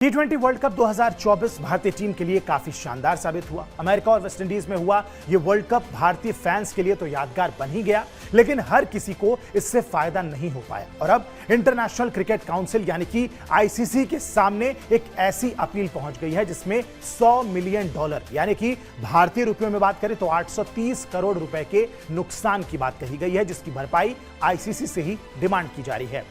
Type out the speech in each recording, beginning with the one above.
T20 world cup 2024 भारतीय team के लिए काफी शानदार साबित हुआ। अमेरिका और वेस्टइंडीज में हुआ ये वर्ल्ड कप भारतीय फैंस के लिए तो यादगार बन ही गया, लेकिन हर किसी को इससे फायदा नहीं हो पाया। और अब इंटरनेशनल क्रिकेट काउंसिल यानी कि आईसीसी के सामने एक ऐसी अपील पहुंच गई है जिसमें $100 मिलियन यानी कि भारतीय रुपयों में बात करें तो 830 करोड़ रुपए के नुकसान की बात कही गई है, जिसकी भरपाई आईसीसी से ही डिमांड की जा रही है।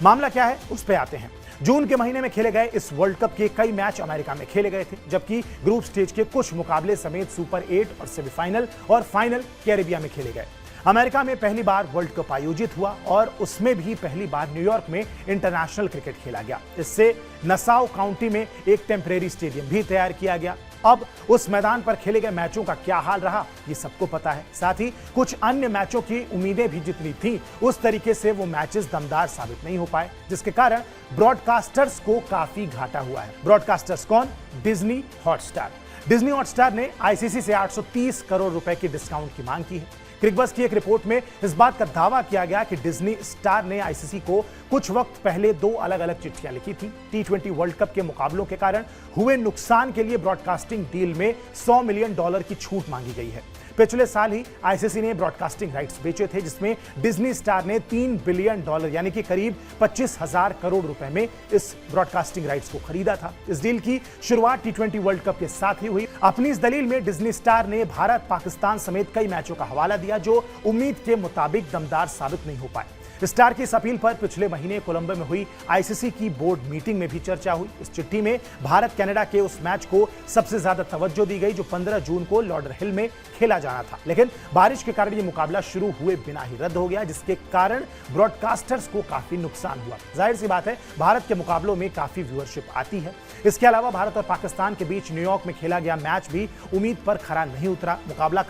मामला क्या है उस पे आते हैं। जून के महीने में खेले गए इस वर्ल्ड कप के कई मैच अमेरिका में खेले गए थे, जबकि ग्रुप स्टेज के कुछ मुकाबले समेत सुपर 8 और सेमीफाइनल और फाइनल कैरेबिया में खेले गए। अमेरिका में पहली बार वर्ल्ड कप आयोजित हुआ और उसमें भी पहली बार न्यूयॉर्क में इंटरनेशनल क्रिकेट खेला गया। इससे नसाउ काउंटी में एक टेम्परेरी स्टेडियम भी तैयार किया गया। अब उस मैदान पर खेले गए मैचों का क्या हाल रहा ये सबको पता है। साथ ही कुछ अन्य मैचों की उम्मीदें भी जितनी थी उस तरीके से वो मैचेस दमदार साबित नहीं हो पाए, जिसके कारण ब्रॉडकास्टर्स को काफी घाटा हुआ है। ब्रॉडकास्टर्स कौन? Disney Hotstar. डिज्नी हॉटस्टार ने आईसीसी से 830 करोड़ रुपए की डिस्काउंट की मांग की है। क्रिकबज़ की एक रिपोर्ट में इस बात का दावा किया गया कि डिज्नी स्टार ने आईसीसी को कुछ वक्त पहले 2 अलग अलग चिट्ठियां लिखी थी। T20 वर्ल्ड कप के मुकाबलों के कारण हुए नुकसान के लिए ब्रॉडकास्टिंग डील में $100 मिलियन की छूट मांगी गई है। पिछले साल ही आईसीसी ने ब्रॉडकास्टिंग राइट्स बेचे थे, जिसमें डिज्नी स्टार ने $3 बिलियन यानी कि करीब 25,000 करोड़ रुपए में इस ब्रॉडकास्टिंग राइट्स को खरीदा था। इस डील की शुरुआत T20 वर्ल्ड कप के साथ ही हुई। अपनी इस दलील में डिज्नी स्टार ने भारत, पाकिस्तान समेत कई मैचों का हवाला दिया जो उम्मीद के मुताबिक दमदार साबित नहीं हो पाए। स्टार की इस अपील पर पिछले महीने कोलंबो में हुई आईसीसी की बोर्ड मीटिंग में भी चर्चा हुई। इस चिट्ठी में भारत कनाडा के उस मैच को सबसे ज्यादा तवज्जो दी गई जो 15 जून को लॉर्डर हिल में खेला जाना था, लेकिन बारिश के कारण यह मुकाबला शुरू हुए बिना ही रद्द हो गया, जिसके कारण ब्रॉडकास्टर्स को काफी नुकसान हुआ। जाहिर सी बात है, भारत के मुकाबलों में काफी व्यूअरशिप आती है। इसके अलावा भारत और पाकिस्तान के बीच न्यूयॉर्क में खेला गया मैच भी उम्मीद पर खरा नहीं उतरा। मुकाबला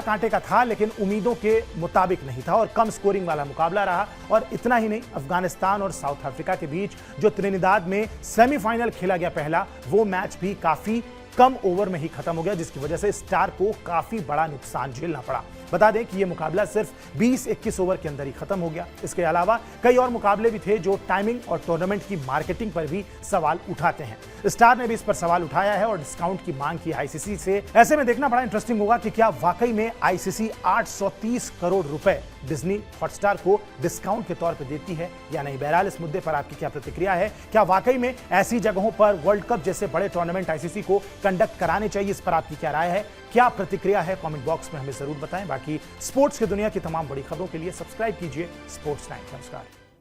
कांटे का था लेकिन उम्मीदों के मुताबिक नहीं था और कम स्कोरिंग वाला मुकाबला रहा। और इतना ही नहीं, अफगानिस्तान और साउथ अफ्रीका के बीच जो त्रिनिदाद में सेमीफाइनल खेला गया पहला, वो मैच भी काफी कम ओवर में ही खत्म हो गया, जिसकी वजह से स्टार को काफी बड़ा नुकसान झेलना पड़ा। बता दें कि यह मुकाबला सिर्फ 20-21 ओवर के अंदर ही खत्म हो गया। इसके अलावा कई और मुकाबले भी थे जो टाइमिंग और टूर्नामेंट की मार्केटिंग पर भी सवाल उठाते हैं। स्टार ने भी इस पर सवाल उठाया है और डिस्काउंट की मांग की आईसीसी से। ऐसे में देखना बड़ा इंटरेस्टिंग होगा कि क्या वाकई में आईसीसी 830 करोड़ रुपए डिज्नी हॉटस्टार को डिस्काउंट के तौर पर देती है या नहीं। बहरहाल इस मुद्दे पर आपकी क्या प्रतिक्रिया है? क्या वाकई में ऐसी जगहों पर वर्ल्ड कप जैसे बड़े टूर्नामेंट आईसीसी को कंडक्ट कराने चाहिए? इस पर आपकी क्या राय है? क्या प्रतिक्रिया है? कमेंट बॉक्स में हमें जरूर बताएं। बाकी स्पोर्ट्स की दुनिया की तमाम बड़ी खबरों के लिए सब्सक्राइब कीजिए स्पोर्ट्स 9। नमस्कार।